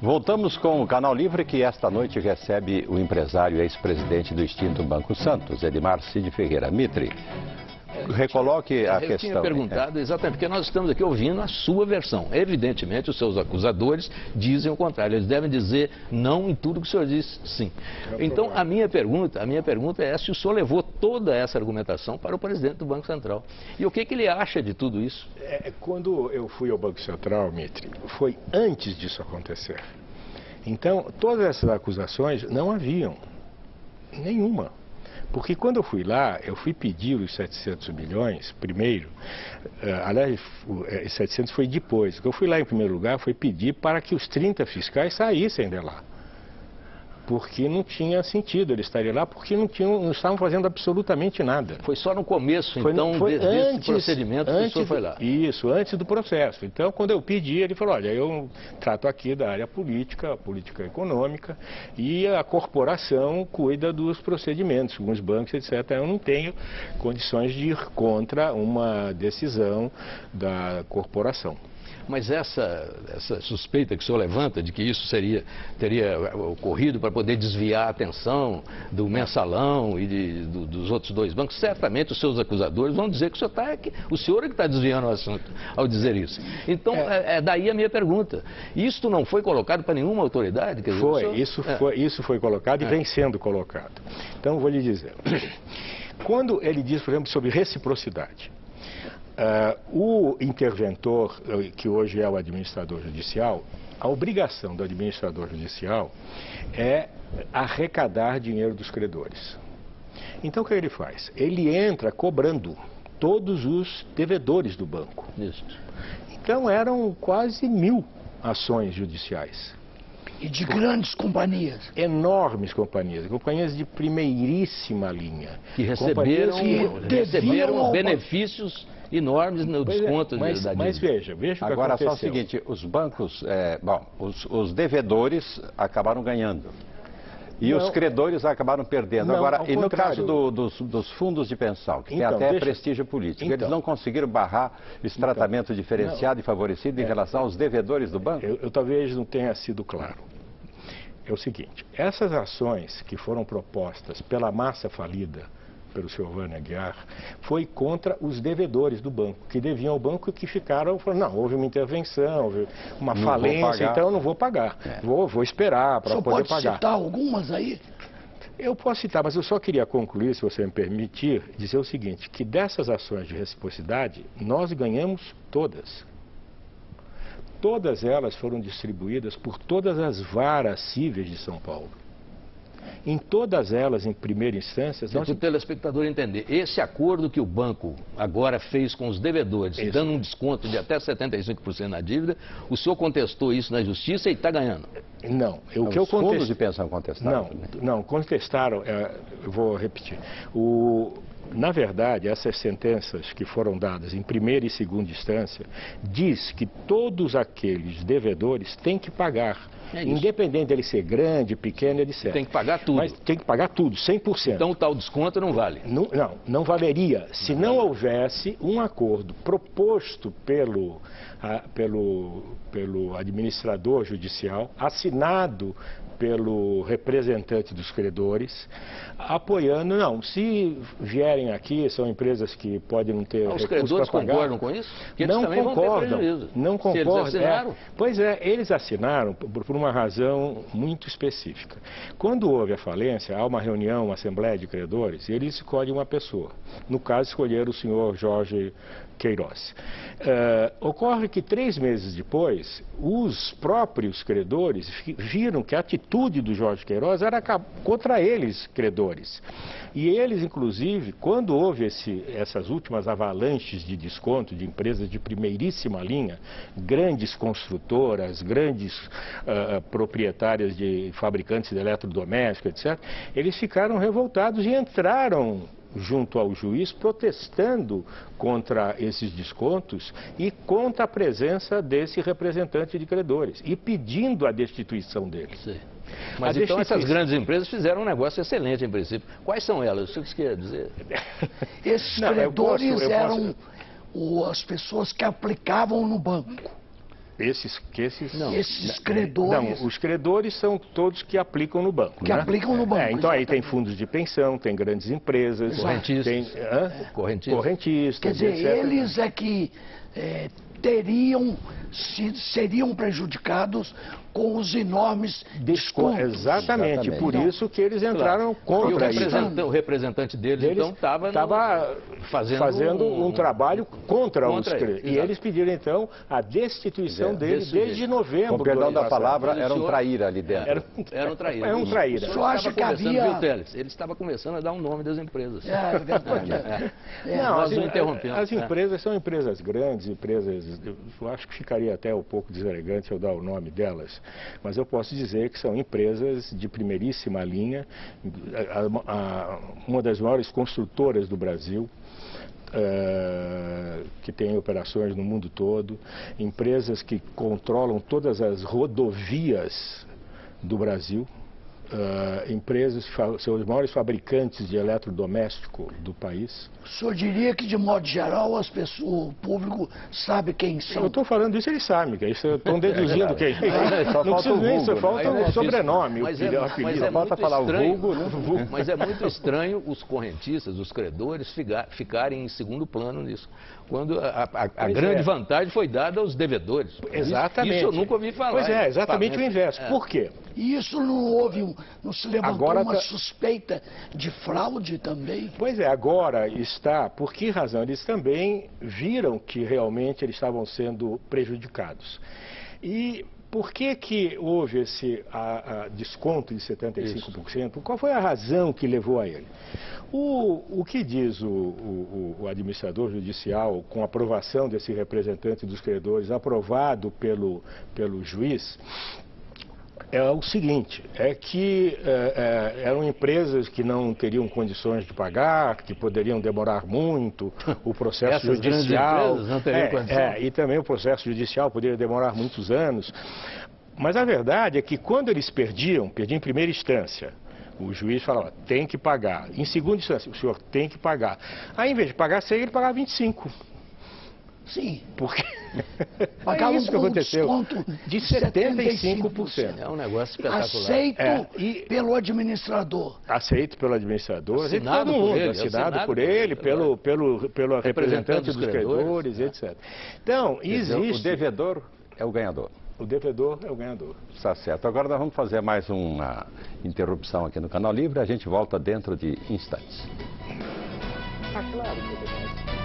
Voltamos com o Canal Livre, que esta noite recebe o empresário e ex-presidente do extinto Banco Santos, Edmar Cid Ferreira. Mitre, recoloque a questão. Eu tinha perguntado exatamente, porque nós estamos aqui ouvindo a sua versão. Evidentemente, os seus acusadores dizem o contrário. Eles devem dizer não em tudo que o senhor diz sim. Então, a minha pergunta é se o senhor levou toda essa argumentação para o presidente do Banco Central. E o que ele acha de tudo isso? Quando eu fui ao Banco Central, Mitre, foi antes disso acontecer. Então, todas essas acusações não haviam nenhuma. Porque quando eu fui lá, eu fui pedir os 700 milhões primeiro, aliás, 700 foi depois. Eu fui lá em primeiro lugar, foi pedir para que os 30 fiscais saíssem de lá. Porque não tinha sentido eles estarem lá, porque não estavam fazendo absolutamente nada. Foi só no começo, então, desse procedimento que o senhor foi lá? Isso, antes do processo. Então, quando eu pedi, ele falou, olha, eu trato aqui da área política econômica, e a corporação cuida dos procedimentos, com os bancos, etc. Eu não tenho condições de ir contra uma decisão da corporação. Mas essa suspeita que o senhor levanta de que isso teria ocorrido para poder desviar a atenção do mensalão e dos outros dois bancos, certamente os seus acusadores vão dizer que o senhor é que está desviando o assunto ao dizer isso. Então, daí a minha pergunta. Isto não foi colocado para nenhuma autoridade? Quer dizer, isso foi colocado e vem sendo colocado. Então, vou lhe dizer. Quando ele diz, por exemplo, sobre reciprocidade, o interventor, que hoje é o administrador judicial, a obrigação do administrador judicial é arrecadar dinheiro dos credores. Então, o que ele faz? Ele entra cobrando todos os devedores do banco. Isso. Então, eram quase 1000 ações judiciais. E de grandes companhias. Enormes companhias de primeiríssima linha. Que receberam benefícios enormes no desconto da dívida. Mas veja o que aconteceu. Agora, só o seguinte, os bancos, os devedores acabaram ganhando. E os credores acabaram perdendo. Agora, e no caso dos fundos de pensão, que tem até prestígio político, eles não conseguiram barrar esse tratamento diferenciado e favorecido em relação aos devedores do banco? Eu talvez não tenha sido claro. É o seguinte, essas ações que foram propostas pela massa falida, pelo senhor Vânia Aguiar, foi contra os devedores do banco, que deviam ao banco e que ficaram falando, não, houve uma intervenção, houve uma falência, então eu não vou pagar. Vou esperar para poder pagar. Você pode citar algumas aí? Eu posso citar, mas eu só queria concluir, se você me permitir, dizer o seguinte, que dessas ações de reciprocidade, nós ganhamos todas. Todas elas foram distribuídas por todas as varas cíveis de São Paulo. Em todas elas, em primeira instância... Para o telespectador entender, esse acordo que o banco agora fez com os devedores, dando um desconto de até 75% na dívida, o senhor contestou isso na justiça e está ganhando? Não. Os fundos de pensão contestaram? Não, contestaram, eu vou repetir. Na verdade, essas sentenças que foram dadas em primeira e segunda instância diz que todos aqueles devedores têm que pagar, independente dele ser grande, pequeno, etc. Tem que pagar tudo. Mas tem que pagar tudo, 100%. Então o tal desconto não vale? Não valeria se não houvesse um acordo proposto pelo administrador judicial, assinado pelo representante dos credores, apoiando, se vierem aqui, são empresas que podem não ter recursos para pagar. Os credores concordam com isso? Porque eles também vão ter prejuízo. Não concordam. Se eles assinaram? Pois é, eles assinaram por uma razão muito específica. Quando houve a falência, há uma reunião, uma assembleia de credores, e eles escolhem uma pessoa. No caso, escolheram o senhor Jorge Queiroz. Ocorre que 3 meses depois, os próprios credores viram que a atitude do Jorge Queiroz era contra eles, credores. E eles, inclusive, quando houve essas últimas avalanches de desconto de empresas de primeiríssima linha, grandes construtoras, grandes proprietárias de fabricantes de eletrodomésticos, etc., eles ficaram revoltados e entraram junto ao juiz, protestando contra esses descontos e contra a presença desse representante de credores e pedindo a destituição dele. Sim. Mas então essas grandes empresas fizeram um negócio excelente em princípio. Quais são elas? O que você quer dizer? Esses credores eram as pessoas que aplicavam no banco. Esses Não, credores. os credores são todos que aplicam no banco. Que aplicam no banco. Então aí tem fundos de pensão, tem grandes empresas, tem correntistas. Quer dizer, etc. eles é que seriam prejudicados com os enormes descontos. Exatamente, por isso que eles entraram contra isso. O representante deles então estava fazendo um trabalho contra os credores. E eles pediram então a destituição dele desde novembro. Com perdão da palavra, era um traíra ali dentro. Era um traíra. É um traíra. Só acha que havia... Ele estava começando a dar um nome das empresas. Nós não interrompemos. As empresas são empresas grandes, empresas... Eu acho que ficaria até um pouco deselegante eu dar o nome delas, mas eu posso dizer que são empresas de primeiríssima linha, uma das maiores construtoras do Brasil, que tem operações no mundo todo, empresas que controlam todas as rodovias do Brasil, empresas que são os maiores fabricantes de eletrodoméstico do país. O senhor diria que, de modo geral, o público sabe quem são? Eu estou falando isso, eles sabem, que isso estão deduzindo quem só falta o vulgo, só falta o sobrenome, mas o apelido. Só falta falar o vulgo, né? Mas é muito estranho os correntistas, os credores, ficarem em segundo plano nisso. Quando a grande vantagem foi dada aos devedores. Exatamente. Isso eu nunca ouvi falar. Pois é, exatamente o inverso. Por quê? E isso não se levantou uma suspeita de fraude também? Pois é, agora está. Por que razão? Eles também viram que realmente eles estavam sendo prejudicados. E por que houve esse desconto de 75%? Qual foi a razão que levou a ele? O que diz o administrador judicial, com a aprovação desse representante dos credores, aprovado pelo juiz, é o seguinte, é que eram empresas que não teriam condições de pagar, que poderiam demorar muito, o processo judicial... Não teriam condições. E também o processo judicial poderia demorar muitos anos. Mas a verdade é que quando eles perdiam em primeira instância, o juiz falava, tem que pagar. Em segunda instância, o senhor tem que pagar. Aí, em vez de pagar 100, ele pagava 25. Sim. Porque pagava isso que aconteceu. De 75%. É um negócio espetacular. Aceito pelo administrador. Aceito pelo administrador, assinado por ele, pelo representante dos credores, etc. Então, existe... O devedor é o ganhador. O devedor é o ganhador. Está certo. Agora nós vamos fazer mais uma interrupção aqui no Canal Livre. A gente volta dentro de instantes. Tá claro que é verdade.